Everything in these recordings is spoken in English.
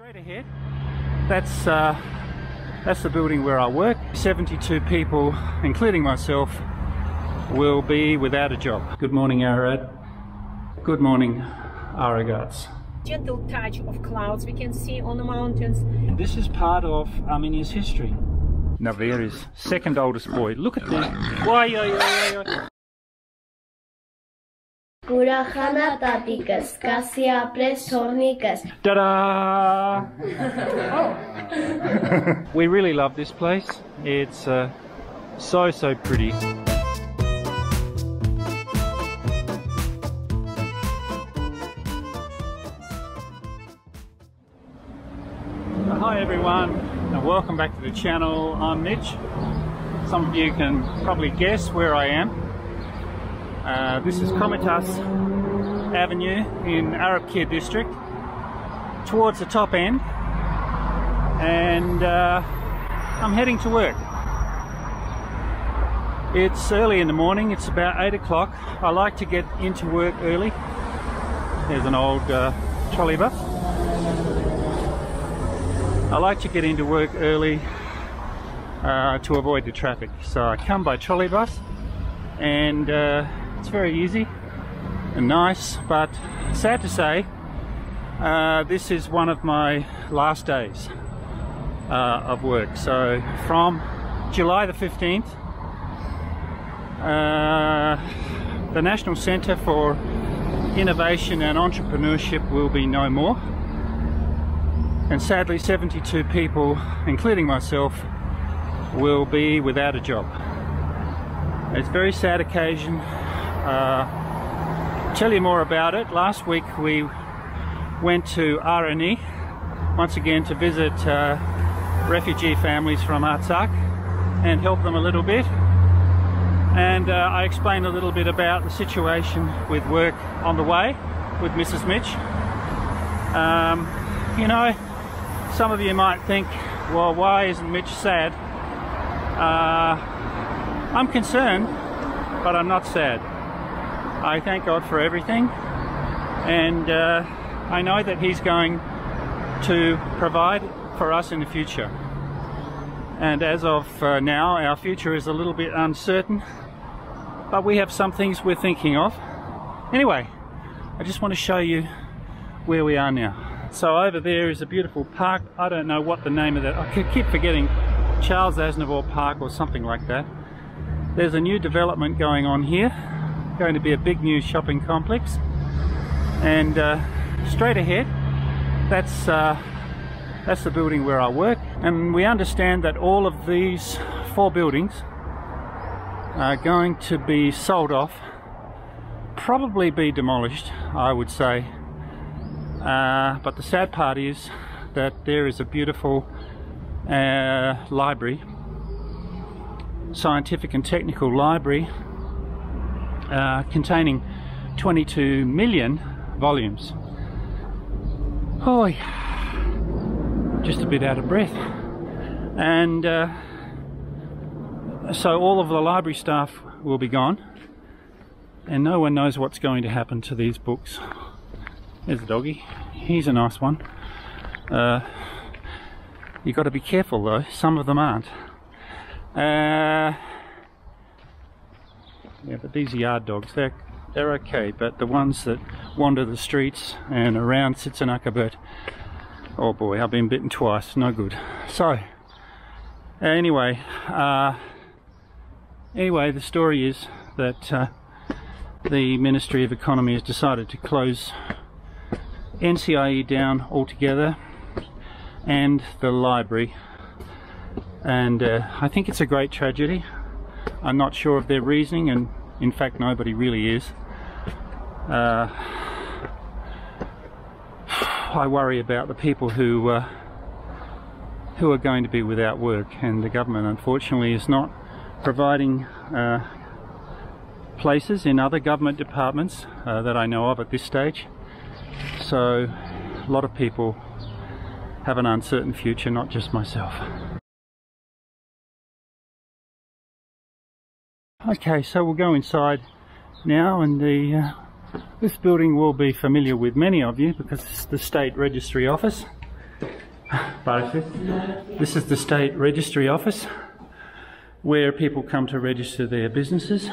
Straight ahead, that's the building where I work. 72 people, including myself, will be without a job. Good morning, Arad. Good morning, Aragats. Gentle touch of clouds we can see on the mountains. This is part of Armenia's history. Naveri's second oldest boy. Look at this. Why? Ուրախանա տատիկս, կասի ապրես թորնիկս. Ta-da! We really love this place. It's so pretty. Hi everyone, and welcome back to the channel. I'm Mitch. Some of you can probably guess where I am. This is Komitas Avenue in Arabkir district, towards the top end, and I'm heading to work. It's early in the morning, it's about 8 o'clock. I like to get into work early. There's an old trolley bus. I like to get into work early to avoid the traffic. So I come by trolley bus, and it's very easy and nice, but sad to say, this is one of my last days of work. So from July the 15th, the National Centre for Innovation and Entrepreneurship will be no more. And sadly, 72 people, including myself, will be without a job. It's a very sad occasion. Tell you more about it. Last week we went to Areni once again to visit refugee families from Artsakh and help them a little bit. And I explained a little bit about the situation with work on the way with Mrs. Mitch. You know, some of you might think, well, why isn't Mitch sad? I'm concerned, but I'm not sad. I thank God for everything, and I know that He's going to provide for us in the future. And as of now, our future is a little bit uncertain, but we have some things we're thinking of. Anyway, I just want to show you where we are now. So over there is a beautiful park. I don't know what the name of that, I keep forgetting, Charles Aznavour Park or something like that. There's a new development going on here, going to be a big new shopping complex, and straight ahead, that's the building where I work. And we understand that all of these 4 buildings are going to be sold off, probably be demolished, I would say. But the sad part is that there is a beautiful library, scientific and technical library, containing 22 million volumes. Oh, just a bit out of breath. And so all of the library staff will be gone, and no one knows what's going to happen to these books. There's the doggy. He's a nice one. You've got to be careful though, some of them aren't. Yeah, but these are yard dogs, they're okay, but the ones that wander the streets and around Sitsanakabert, oh boy, I've been bitten twice, no good. So, anyway, the story is that the Ministry of Economy has decided to close NCIE down altogether, and the library, and I think it's a great tragedy. I'm not sure of their reasoning, and in fact nobody really is. I worry about the people who are going to be without work, and the government unfortunately is not providing places in other government departments that I know of at this stage. So a lot of people have an uncertain future, not just myself. Okay, so we'll go inside now, and this building will be familiar with many of you because it's the State Registry Office. This is the State Registry Office, where people come to register their businesses.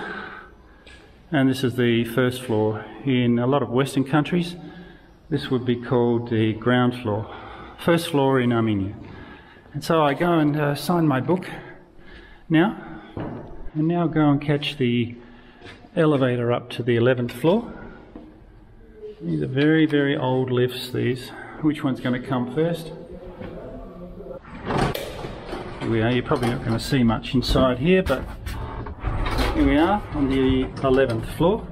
And this is the first floor. In a lot of Western countries, this would be called the ground floor. First floor in Armenia. And so I go and sign my book now, and now go and catch the elevator up to the 11th floor. These are very, very old lifts, these. Which one's going to come first? Here we are. You're probably not going to see much inside here, but here we are on the 11th floor.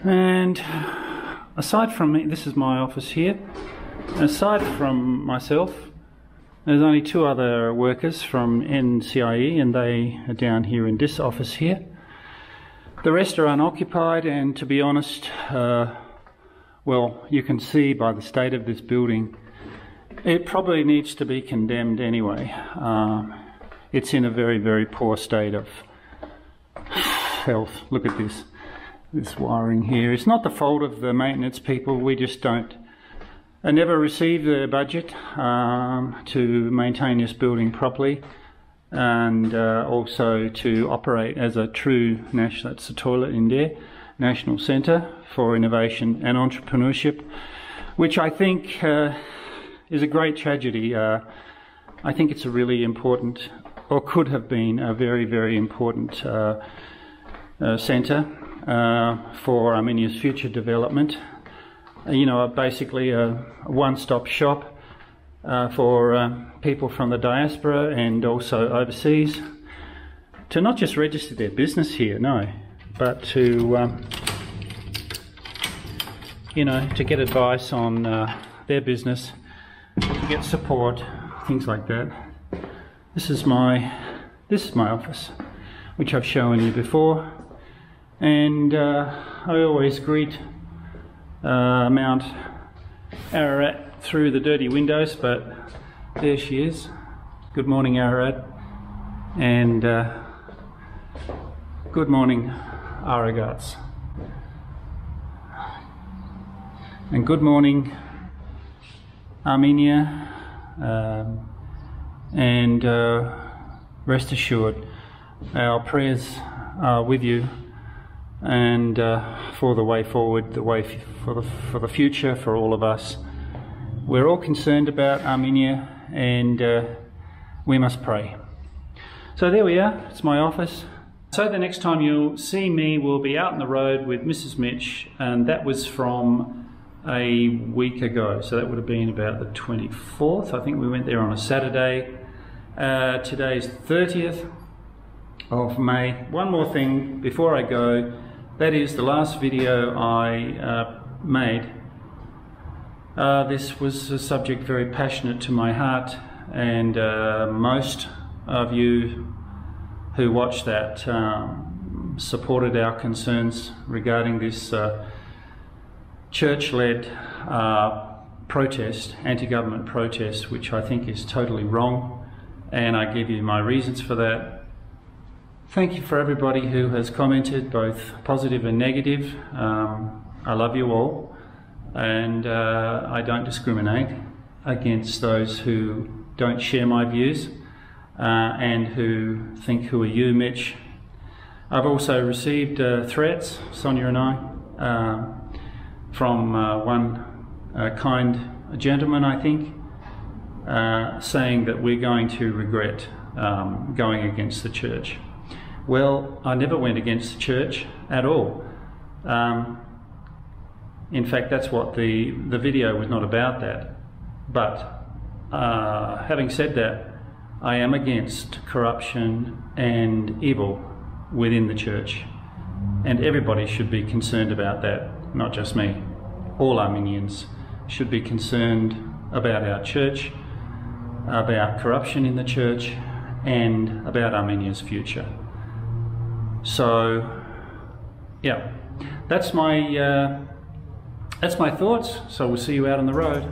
And aside from me, this is my office here. Aside from myself, there's only two other workers from NCIE, and they are down here in this office here. The rest are unoccupied, and to be honest, well, you can see by the state of this building, it probably needs to be condemned anyway. It's in a very, very poor state of health. Look at this wiring here. It's not the fault of the maintenance people. We just don't. I never received the budget to maintain this building properly, and also to operate as a true national, that's the toilet in there, National Centre for Innovation and Entrepreneurship, which I think is a great tragedy. I think it's a really important, or could have been a very, very important centre for Armenia's future development. You know, basically a one-stop shop for people from the diaspora and also overseas to not just register their business here, no, but to, you know, to get advice on their business, to get support, things like that. This is my office, which I've shown you before, and I always greet Mount Ararat through the dirty windows, but there she is. Good morning, Ararat, and good morning, Aragats, and good morning, Armenia, and rest assured, our prayers are with you, and for the way forward, the way for the future, for all of us. We're all concerned about Armenia, and we must pray. So there we are, it's my office. So the next time you'll see me, we'll be out on the road with Mrs. Mitch, and that was from a week ago, so that would have been about the 24th. I think we went there on a Saturday. Today's 30th of May. One more thing before I go, that is the last video I made. This was a subject very passionate to my heart, and most of you who watched that supported our concerns regarding this church-led protest, anti-government protest, which I think is totally wrong, and I give you my reasons for that. Thank you for everybody who has commented, both positive and negative. I love you all, and I don't discriminate against those who don't share my views and who think, who are you, Mitch? I've also received threats, Sonia and I, from one kind gentleman, I think, saying that we're going to regret going against the church. Well, I never went against the church at all. In fact, that's what the video was not about, that. But having said that, I am against corruption and evil within the church, and everybody should be concerned about that, not just me. All Armenians should be concerned about our church, about corruption in the church, and about Armenia's future. So, yeah, that's my thoughts. So we'll see you out on the road.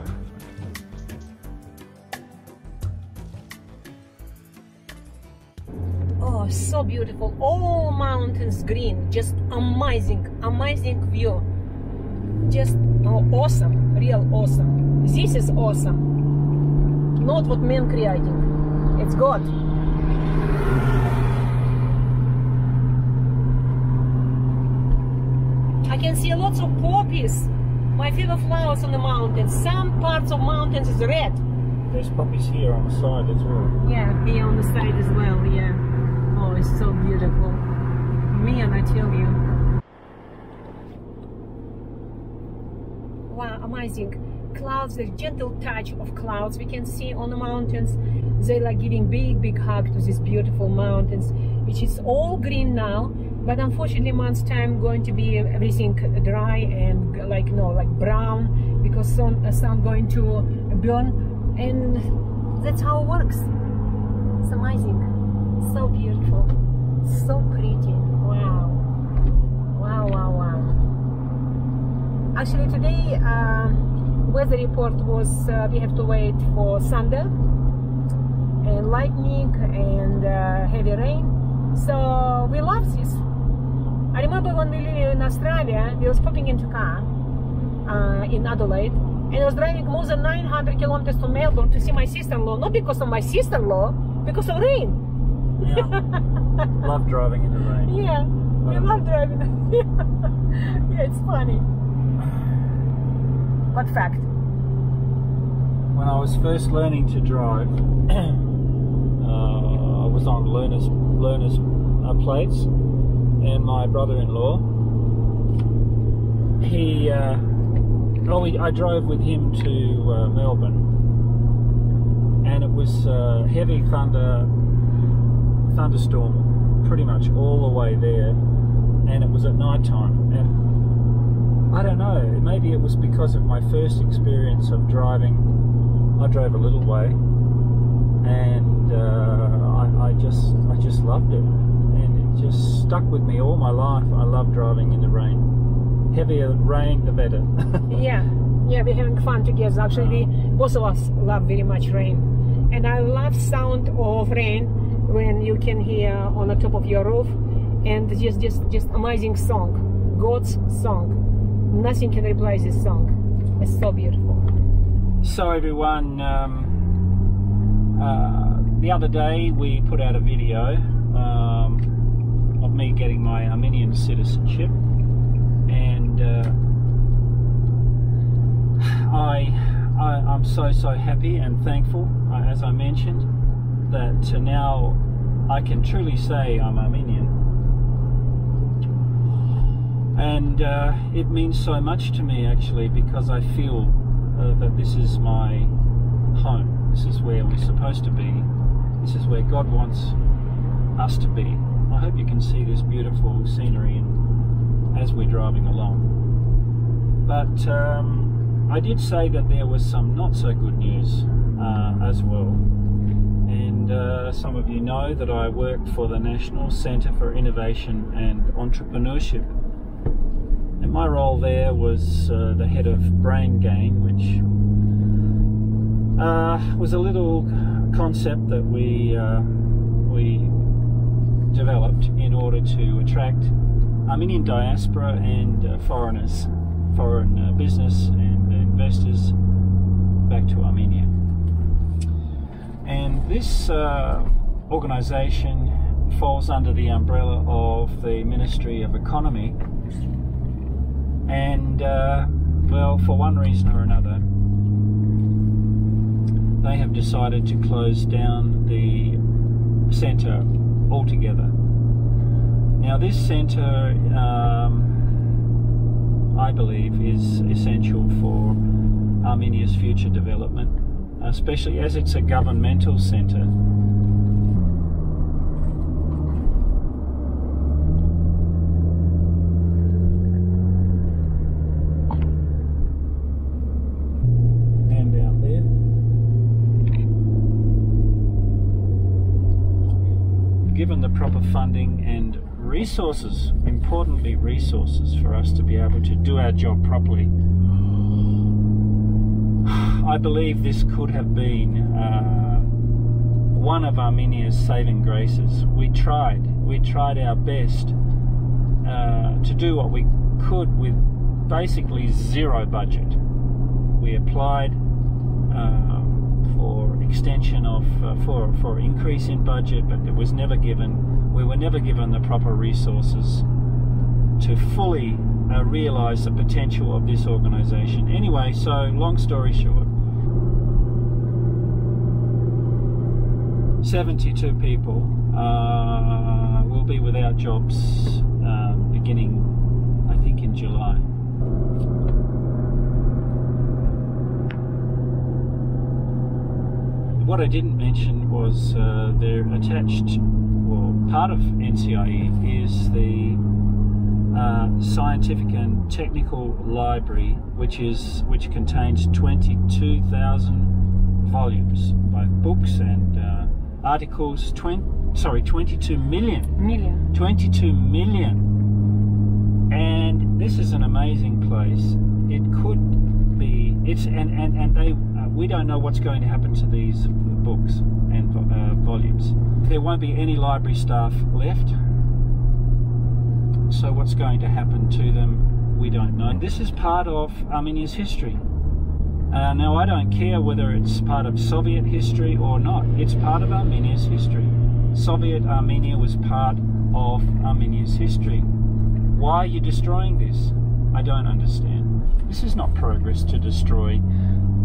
Oh, so beautiful. All mountains green. Just amazing view. Just awesome. Real awesome. This is awesome. not what men creating. It's God. I can see lots of poppies, my favorite flowers on the mountains. Some parts of mountains is red. There's poppies here on the side as well. Yeah, here on the side as well, yeah. Oh, it's so beautiful. Man, I tell you. Wow, amazing. Clouds, the gentle touch of clouds we can see on the mountains. They like giving big hug to these beautiful mountains, which is all green now. But unfortunately, month's time going to be everything dry and like brown, because sun going to burn, and that's how it works. It's amazing, so beautiful, so pretty. Wow, wow, wow, wow. Actually, today weather report was we have to wait for thunder and lightning and heavy rain. So we love this. I remember when we lived in Australia, we was popping into a car in Adelaide, and I was driving more than 900 kilometers to Melbourne to see my sister-in-law, not because of my sister-in-law, because of rain. Yeah. Love driving in the rain. Yeah, we love driving. Yeah, it's funny. What fact? When I was first learning to drive, I was on learners plates, and my brother-in-law, I drove with him to Melbourne, and it was heavy thunderstorm pretty much all the way there, and it was at night time, and I don't know, maybe it was because of my first experience of driving. I drove a little way, and I just loved it, and it just stuck with me all my life. I love driving in the rain. Heavier rain, the better. Yeah, we're having fun together. Actually, both of us love very much rain, and I love sound of rain when you can hear on the top of your roof, and just amazing song, God's song. Nothing can replace this song. It's so beautiful. So everyone, the other day we put out a video of me getting my Armenian citizenship, and I'm so happy and thankful, as I mentioned, that now I can truly say I'm Armenian, and it means so much to me actually, because I feel that this is my home. This is where we're supposed to be. This is where God wants us to be. I hope you can see this beautiful scenery as we're driving along. But I did say that there was some not so good news as well. And some of you know that I worked for the National Centre for Innovation and Entrepreneurship. And my role there was the head of Brain Gain, which was a little concept that we developed in order to attract Armenian diaspora and foreigners, foreign business and investors back to Armenia. And this organisation falls under the umbrella of the Ministry of Economy. And well, for one reason or another, they have decided to close down the centre altogether. Now this centre, I believe, is essential for Armenia's future development, especially as it's a governmental centre. Given the proper funding and resources, importantly resources, for us to be able to do our job properly, I believe this could have been one of Armenia's saving graces. We tried our best to do what we could with basically zero budget. We applied for extension of for increase in budget, but it was never given. We were never given the proper resources to fully realise the potential of this organisation. Anyway, so long story short, 72 people will be without jobs beginning, I think, in July. What I didn't mention was they're attached, well, part of NCIE is the Scientific and Technical Library, which contains 22,000 volumes, both books and articles. 22 million. 22 million. And this is an amazing place. It could be. And they. We don't know what's going to happen to these books and volumes. There won't be any library staff left. So what's going to happen to them, we don't know. This is part of Armenia's history. Now, I don't care whether it's part of Soviet history or not. It's part of Armenia's history. Soviet Armenia was part of Armenia's history. Why are you destroying this? I don't understand. This is not progress to destroy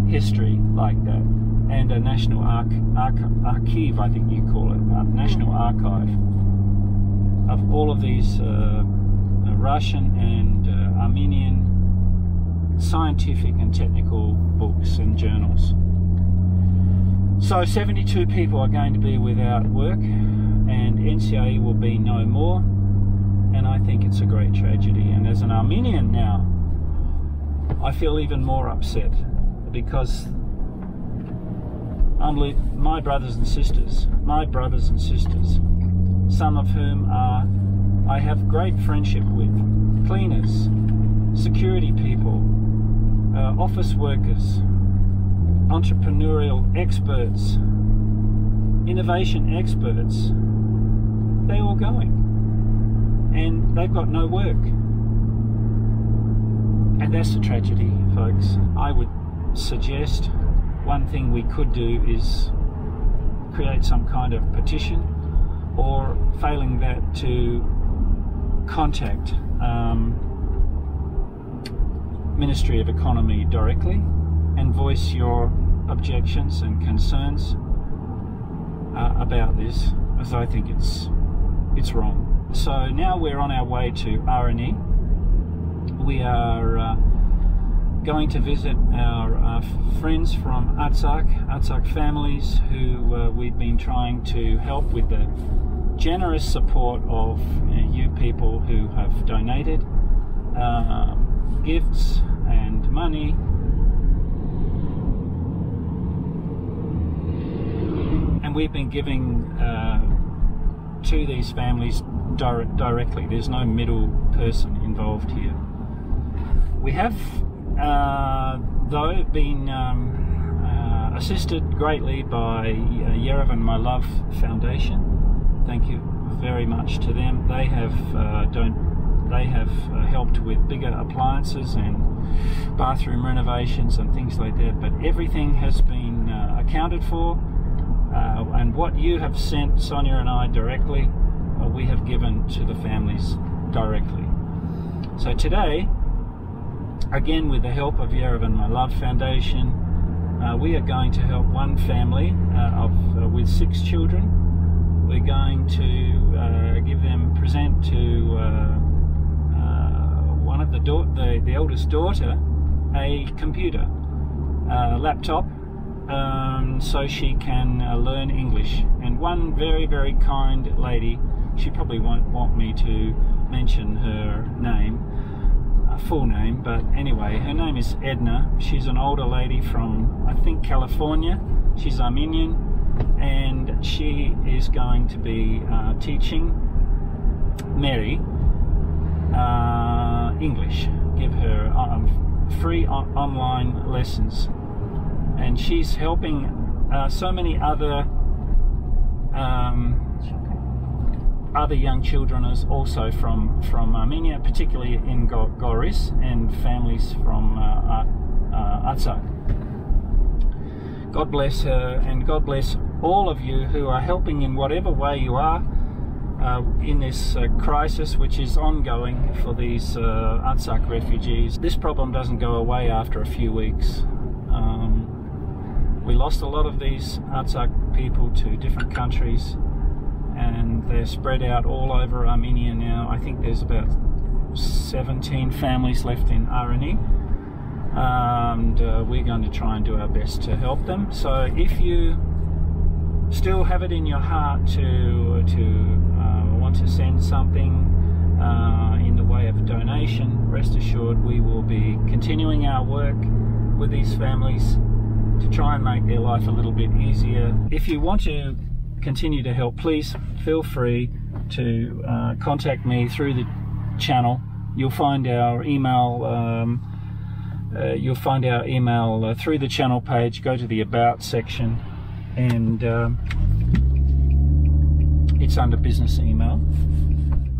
history like that. And a national archive, I think you call it, a national archive of all of these Russian and Armenian scientific and technical books and journals. So 72 people are going to be without work, and NCIE will be no more, and I think it's a great tragedy. And as an Armenian now, I feel even more upset, because my brothers and sisters, some of whom I have great friendship with, cleaners, security people, office workers, entrepreneurial experts, innovation experts, they're all going, and they've got no work. And that's a tragedy, folks. I would suggest one thing we could do is create some kind of petition, or failing that, to contact Ministry of Economy directly and voice your objections and concerns about this, as I think it's wrong. So now we're on our way to Areni. We are going to visit our friends from Artsakh families, who we've been trying to help with the generous support of you people who have donated gifts and money. And we've been giving to these families directly. There's no middle person involved here. We have though been assisted greatly by Yerevan My Love Foundation. Thank you very much to them. They have helped with bigger appliances and bathroom renovations and things like that, but everything has been accounted for, and what you have sent Sonia and I directly, we have given to the families directly. So today, again with the help of Yerevan My Love Foundation, we are going to help one family with 6 children. We're going to present to one of the eldest daughter a computer, laptop, so she can learn English. And one very, very kind lady, she probably won't want me to mention her name, full name, but anyway, her name is Edna. She's an older lady from, I think, California. She's Armenian, and she is going to be teaching Mary English, give her free online lessons, and she's helping so many other young children also from Armenia, particularly in Goris, and families from Artsakh. God bless her, and God bless all of you who are helping in whatever way you are in this crisis which is ongoing for these Artsakh refugees. This problem doesn't go away after a few weeks. We lost a lot of these Artsakh people to different countries, and they're spread out all over Armenia now. I think there's about 17 families left in Areni, and we're going to try and do our best to help them. So if you still have it in your heart to want to send something in the way of donation, rest assured we will be continuing our work with these families to try and make their life a little bit easier. If you want to continue to help, please feel free to contact me through the channel. You'll find our email through the channel page. Go to the About section, and it's under business email.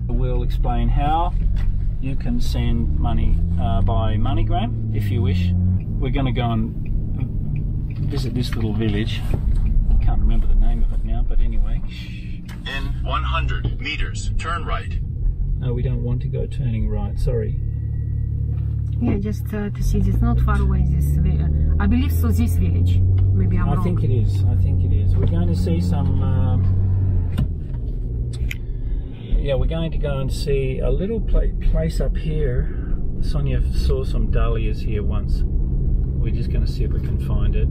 We'll explain how you can send money by MoneyGram if you wish. We're going to go and visit this little village. I can't remember the name of it now, but anyway. In 100 meters, turn right. No, we don't want to go turning right, sorry. Yeah, just to see this, not far away, this, I believe so, this village. Maybe I'm wrong. I think it is, We're going to see some, yeah, we're going to go and see a little place up here. Sonia saw some dahlias here once. We're just going to see if we can find it.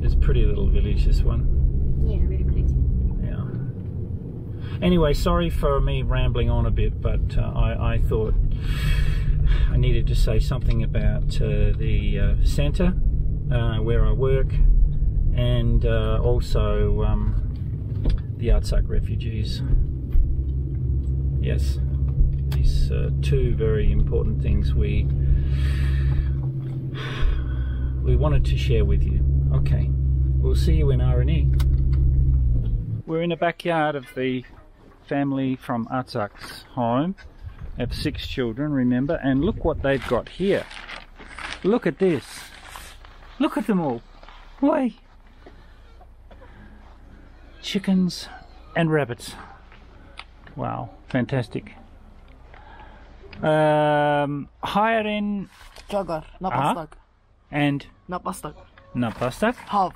It's a pretty little village, this one. Yeah, very pretty. Yeah. Anyway, sorry for me rambling on a bit, but I thought I needed to say something about the centre where I work, and also the Artsakh refugees. Yes, these two very important things we wanted to share with you. Okay, we'll see you in Areni. We're in the backyard of the family from Artsakh's home. They have 6 children, remember, and look what they've got here. Look at this. Look at them all. Why? Chickens and rabbits. Wow, fantastic. Higher in Jagar, napastak. And Napastak. Napastak? Hav.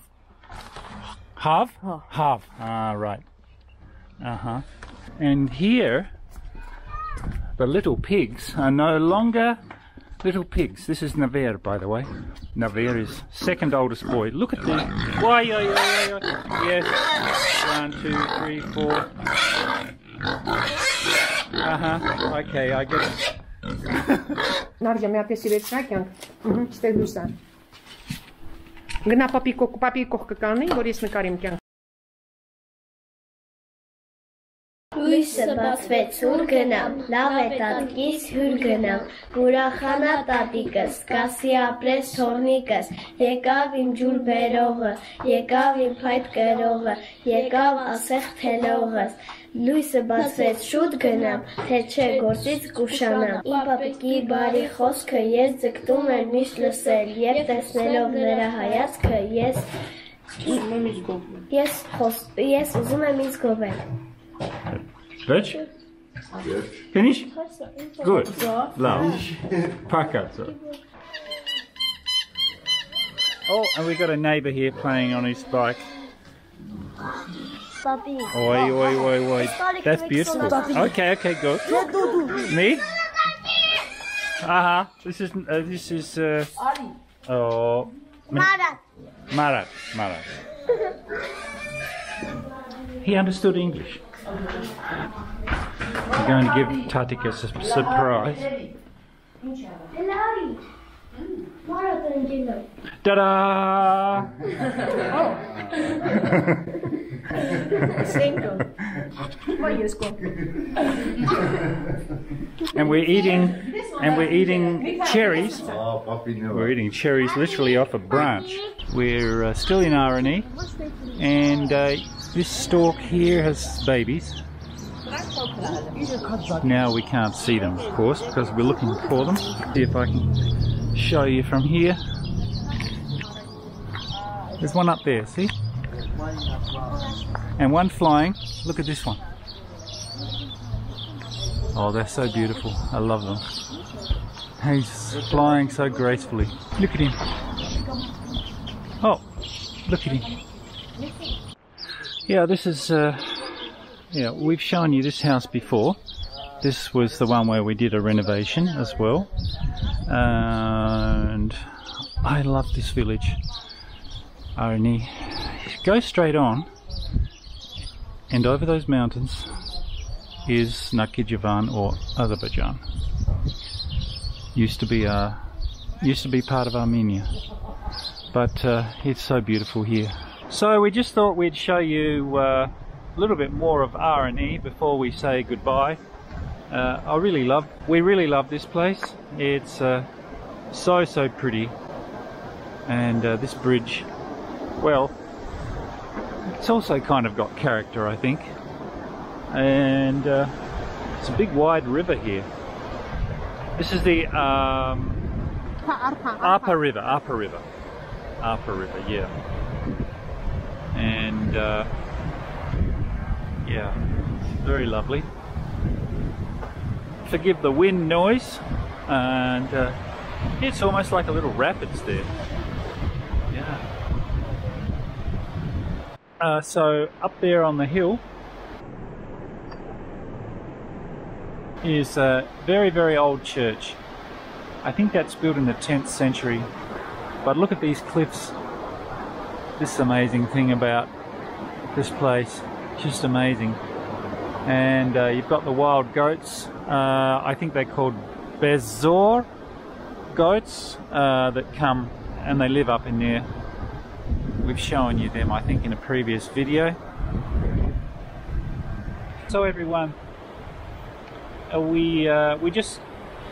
Hav? Huh. Hav. Ah, right. Uh-huh. And here, the little pigs are no longer little pigs. This is Naver, by the way. Naver is second oldest boy. Look at this. Why? Yes. 1, 2, 3, 4. Uh-huh. Okay, I get it. Նարդյա, մի հատ էսի վերցնակ յանք, ստեղ լույսա։ Գնա պապի կողքը կանի, որ ես նկարիմ կյանք։ Լույսը բացվեց, ուր գնամ, լավ է տատիկիս հյուր գնամ, ուրախանա տատիկս, կասի ապրես թորնիկս, եկավ իմ ջուր բերողը, եկավ իմ փայտ կրողը, եկավ ասեղ թելողս, լույսը բացվեց, շուտ գնամ, թե չէ գործից կուշանամ, իմ պապիկի բարի խոսքը ես ձգտում եմ միշտ լսել, և տեսնելով նրա հայացքը ես ուզում եմ ինձ գովել։ Rich? Yes. Finish? Good. Love. Paka. Oh, and we got a neighbour here playing on his bike. Oi. That's beautiful. Okay, good. Me? This is oh. Marat. He understood English. We're going to give Tatik a surprise. Ta-da! And we're eating cherries. We're eating cherries literally off a branch. We're still in Areni, and this stalk here has babies. Now we can't see them, of course, because we're looking for them. See if I can show you from here. There's one up there, see? And one flying. Look at this one. Oh, they're so beautiful. I love them. He's flying so gracefully. Look at him. Oh, look at him. Yeah, this is, yeah, we've shown you this house before. This was the one where we did a renovation as well. And I love this village. Areni. Go straight on, and over those mountains is Nakhchivan or Azerbaijan. Used to be part of Armenia, but it's so beautiful here. So we just thought we'd show you a little bit more of Areni before we say goodbye. We really love this place. It's so pretty, and this bridge, well, it's also kind of got character, I think. And it's a big wide river here. This is the Arpa River, yeah. And yeah, very lovely. Forgive the wind noise, and it's almost like a little rapids there. Yeah. So up there on the hill is a very old church. I think that's built in the 10th century. But look at these cliffs. This is amazing thing about this place. Just amazing. And you've got the wild goats. I think they're called Bezor goats that come and they live up in there. We've shown you them, I think, in a previous video. So everyone, we just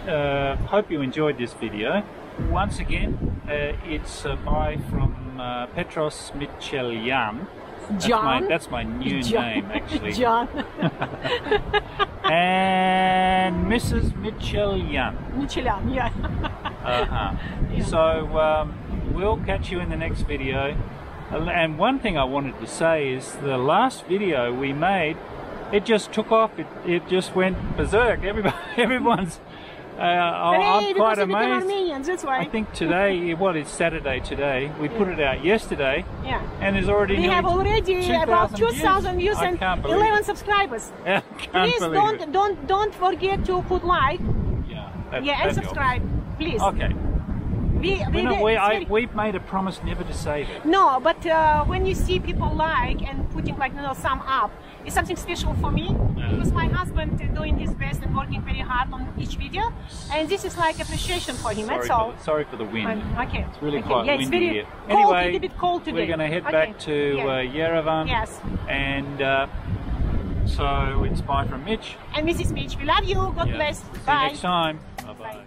hope you enjoyed this video. Once again, it's by from Petros Mitchelyan. That's my new name, actually. John. And Mrs. Mitchelyan. Mitchelyan, yeah. Yeah. So we'll catch you in the next video. And one thing I wanted to say is the last video we made, it just took off. It just went berserk. Everyone's. I'm quite amazed. Armenians, that's why. I think today, well, it's Saturday today. We put it out yesterday. Yeah. And there's already. We have already about 2,000 views and 11 subscribers. I can't Please don't forget to put like. Yeah. And subscribe, please. Okay. We've made a promise never to say that. No, but when you see people like and putting like thumb up, it's something special for me, because my husband is doing his best and working very hard on each video, and this is like appreciation for him. That's all. Sorry for the wind. Okay. It's really quite windy it's very here. Cold, anyway, a little bit cold today. We're going to head back to Yerevan. Yes. And so it's bye from Mitch and Mrs. Mitch. We love you. God bless. See Bye. you next time. Bye bye.